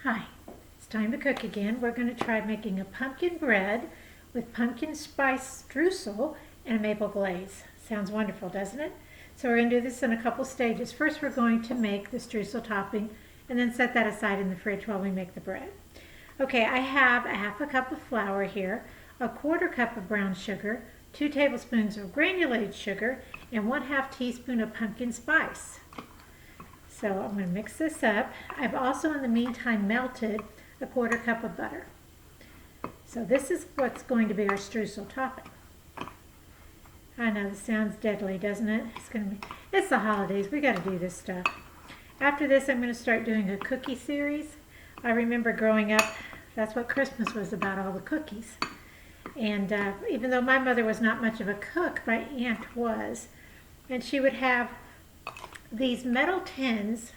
Hi, it's time to cook again. We're going to try making a pumpkin bread with pumpkin spice streusel and a maple glaze. Sounds wonderful, doesn't it? So we're going to do this in a couple stages. First we're going to make the streusel topping and then set that aside in the fridge while we make the bread. Okay, I have a half a cup of flour here, a quarter cup of brown sugar, 2 tablespoons of granulated sugar, and 1/2 teaspoon of pumpkin spice. So I'm going to mix this up. I've also in the meantime melted a quarter cup of butter. So this is what's going to be our streusel topping. I know this sounds deadly, doesn't it? It's the holidays. We got to do this stuff. After this, I'm going to start doing a cookie series. I remember growing up, that's what Christmas was about, all the cookies. And even though my mother was not much of a cook, my aunt was. And she would have these metal tins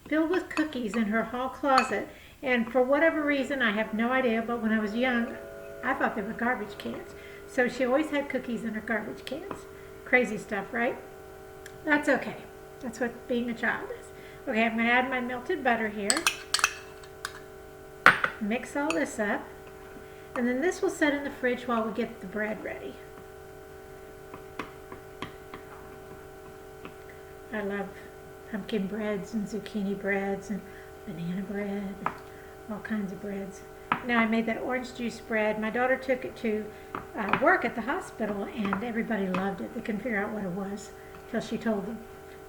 filled with cookies in her hall closet, and for whatever reason, I have no idea, but when I was young, I thought they were garbage cans. So she always had cookies in her garbage cans. Crazy stuff, right? That's okay. That's what being a child is. Okay, I'm going to add my melted butter here. Mix all this up. And then this will set in the fridge while we get the bread ready. I love pumpkin breads and zucchini breads and banana bread, all kinds of breads. Now I made that orange juice bread. My daughter took it to work at the hospital and everybody loved it. They couldn't figure out what it was till she told them,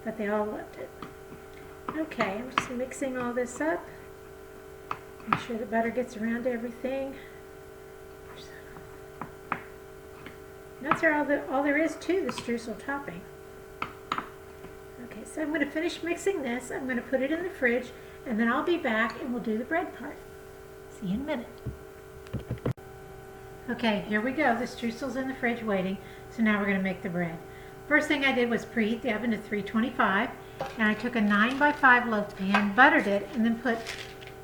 but they all loved it. Okay, I'm just mixing all this up. Make sure the butter gets around everything. That's all there is to the streusel topping. Okay, so I'm going to finish mixing this. I'm going to put it in the fridge, and then I'll be back and we'll do the bread part. See you in a minute. Okay, here we go. The streusel's in the fridge waiting, so now we're going to make the bread. First thing I did was preheat the oven to 325, and I took a 9x5 loaf pan, buttered it, and then put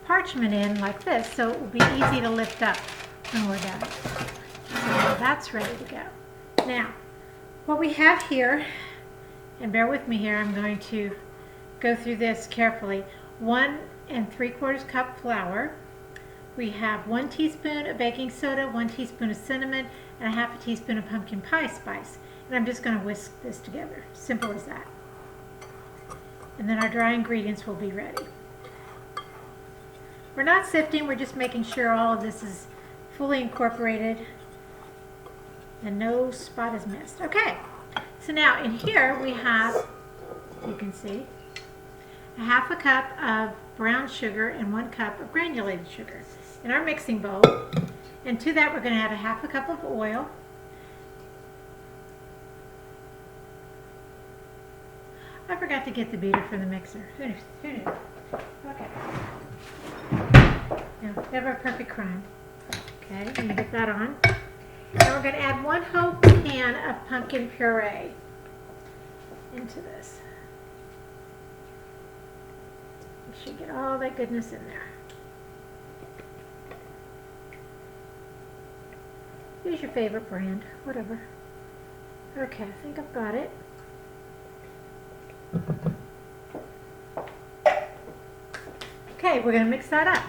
parchment in like this so it will be easy to lift up when we're done. So that's ready to go. Now, what we have here, and bear with me here, I'm going to go through this carefully. 1 3/4 cup flour. We have 1 teaspoon of baking soda, 1 teaspoon of cinnamon, and 1/2 teaspoon of pumpkin pie spice. And I'm just going to whisk this together. Simple as that. And then our dry ingredients will be ready. We're not sifting, we're just making sure all of this is fully incorporated and no spot is missed. Okay, so now in here we have, you can see, 1/2 cup of brown sugar and 1 cup of granulated sugar in our mixing bowl. And to that we're going to add 1/2 cup of oil. I forgot to get the beater for the mixer. Who knew? Okay. Now, never a perfect crime. Okay, let me get that on. Now we're going to add 1 whole can of pumpkin puree into this. You should get all that goodness in there. Use your favorite brand, whatever. Okay, I think I've got it. Okay, we're going to mix that up.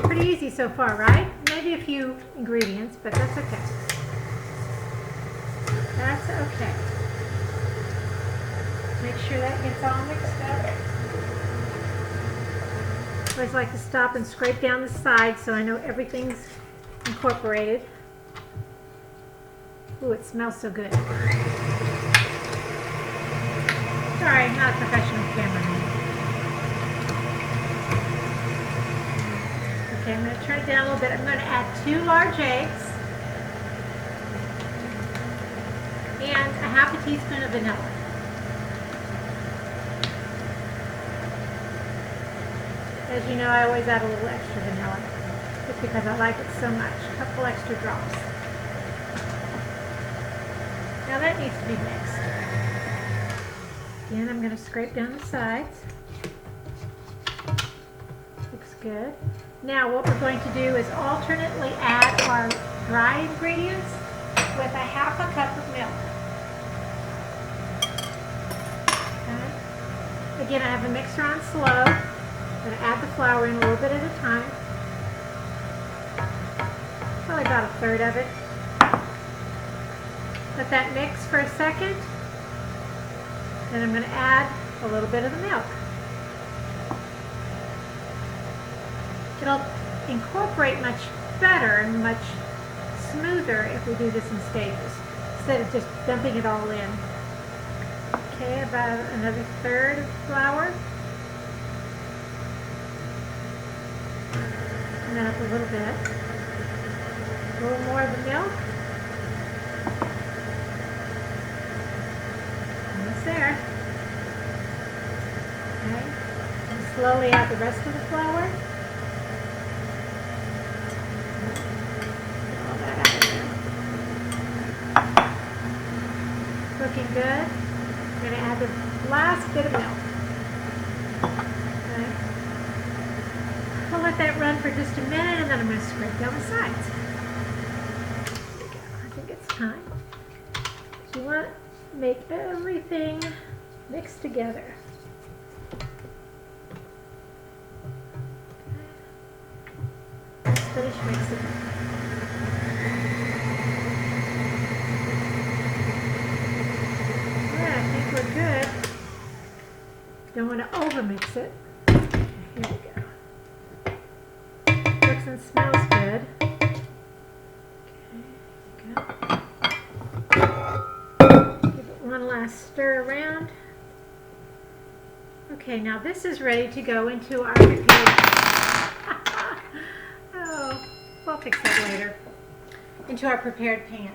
Pretty easy so far, right? Maybe a few ingredients, but that's okay. That's okay. Make sure that gets all mixed up. I always like to stop and scrape down the sides so I know everything's incorporated. Ooh, it smells so good. Sorry, I'm not a professional cameraman. Okay, I'm going to turn it down a little bit. I'm going to add 2 large eggs and 1/2 teaspoon of vanilla. As you know, I always add a little extra vanilla just because I like it so much. A couple extra drops. Now that needs to be mixed. Again, I'm going to scrape down the sides. Looks good. Now what we're going to do is alternately add our dry ingredients with 1/2 cup of milk. Okay. Again, I have a mixer on slow. I'm going to add the flour in a little bit at a time. Probably about a third of it. Let that mix for a second. Then I'm going to add a little bit of the milk. It'll incorporate much better and much smoother if we do this in stages, instead of just dumping it all in. Okay, about another third of flour. And then up a little bit. A little more of the milk. Almost there. Okay. And slowly add the rest of the flour. All that out of there. Looking good. I'm going to add the last bit of milk. Okay. I'll let that run for just a minute, and then I'm going to scrape down the sides. There we go. I think it's time. So you want to make everything mixed together. Let's finish mixing it. Yeah, I think we're good. Don't want to overmix it. Here we go. Looks and smells good. Give it one last stir around. Okay, now this is ready to go into our prepared. Oh, we'll fix that later. Into our prepared pan.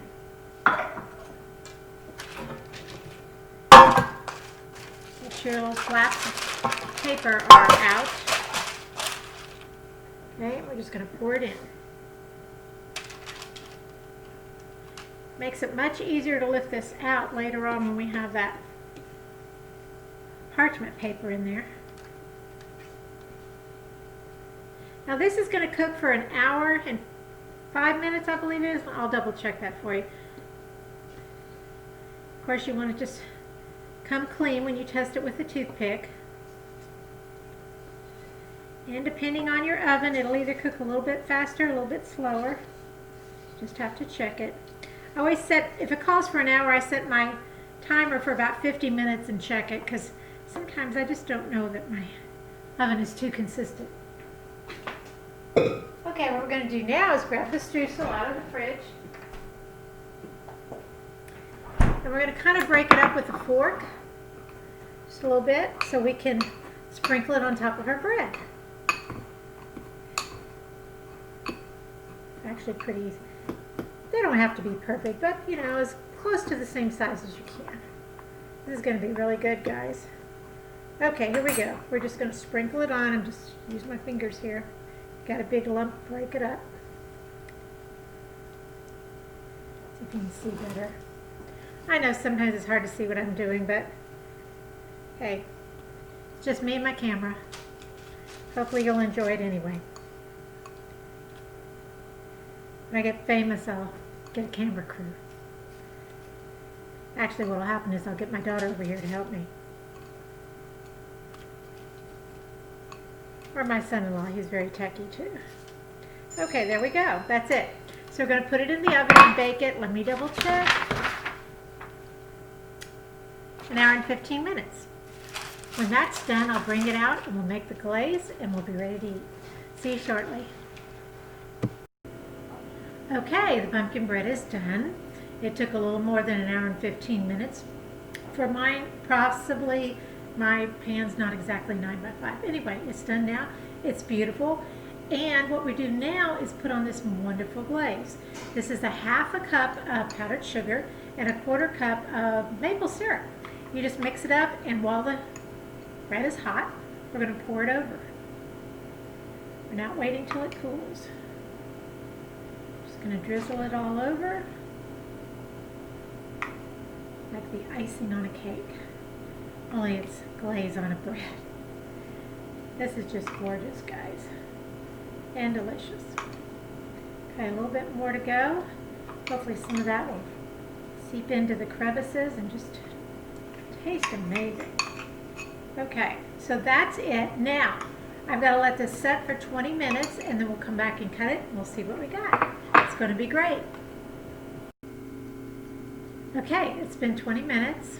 Make sure little flaps of paper are out. Okay, we're just going to pour it in. Makes it much easier to lift this out later on when we have that parchment paper in there. Now this is going to cook for an hour and 5 minutes, I believe it is. I'll double check that for you. Of course, you want to just come clean when you test it with a toothpick. And depending on your oven, it'll either cook a little bit faster, a little bit slower. Just have to check it. I always set, if it calls for an hour, I set my timer for about 50 minutes and check it, because sometimes I just don't know that my oven is too consistent. Okay, what we're going to do now is grab the streusel out of the fridge. And we're going to kind of break it up with a fork, just a little bit, so we can sprinkle it on top of our bread. It's actually pretty easy. They don't have to be perfect, but you know, as close to the same size as you can. This is going to be really good, guys. Okay, here we go. We're just going to sprinkle it on and just use my fingers here. Got a big lump, break it up. See if you can see better. I know sometimes it's hard to see what I'm doing, but hey, it's just me and my camera. Hopefully you'll enjoy it anyway. When I get famous, I'll get a camera crew. Actually, what will happen is I'll get my daughter over here to help me. Or my son-in-law, he's very techy too. Okay, there we go. That's it. So we're going to put it in the oven and bake it. Let me double check. An hour and 15 minutes. When that's done, I'll bring it out and we'll make the glaze and we'll be ready to eat. See you shortly. Okay, the pumpkin bread is done. It took a little more than an hour and 15 minutes. For mine, possibly my pan's not exactly 9 by 5. Anyway, it's done now. It's beautiful. And what we do now is put on this wonderful glaze. This is a half a cup of powdered sugar and a 1/4 cup of maple syrup. You just mix it up, and while the bread is hot, we're going to pour it over. We're not waiting till it cools. Just going to drizzle it all over like the icing on a cake. Only it's glaze on a bread. This is just gorgeous, guys. And delicious. Okay, a little bit more to go. Hopefully some of that will seep into the crevices and just taste amazing. Okay, so that's it. Now, I've got to let this set for 20 minutes and then we'll come back and cut it and we'll see what we got. It's going to be great. Okay, it's been 20 minutes.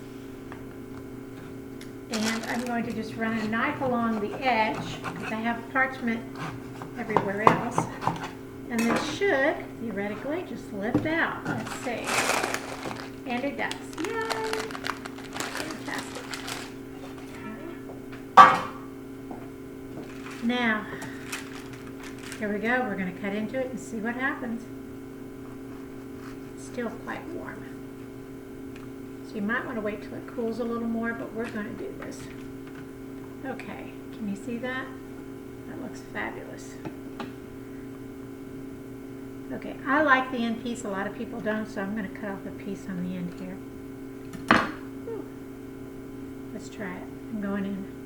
And I'm going to just run a knife along the edge because I have parchment everywhere else. And this should, theoretically, just lift out. Let's see. And it does. Yay! Fantastic. Now, here we go. We're going to cut into it and see what happens. It's still quite warm. So you might want to wait till it cools a little more, but we're going to do this. Okay, can you see that? That looks fabulous. Okay, I like the end piece. A lot of people don't, so I'm going to cut off a piece on the end here. Whew. Let's try it. I'm going in.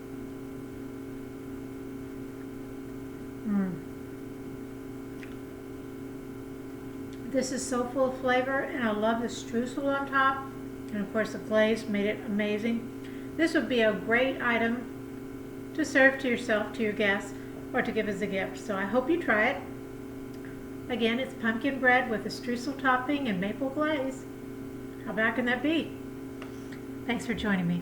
This is so full of flavor, and I love the streusel on top. And of course the glaze made it amazing. This would be a great item to serve to yourself, to your guests, or to give as a gift. So I hope you try it. Again, it's pumpkin bread with a streusel topping and maple glaze. How bad can that be? Thanks for joining me.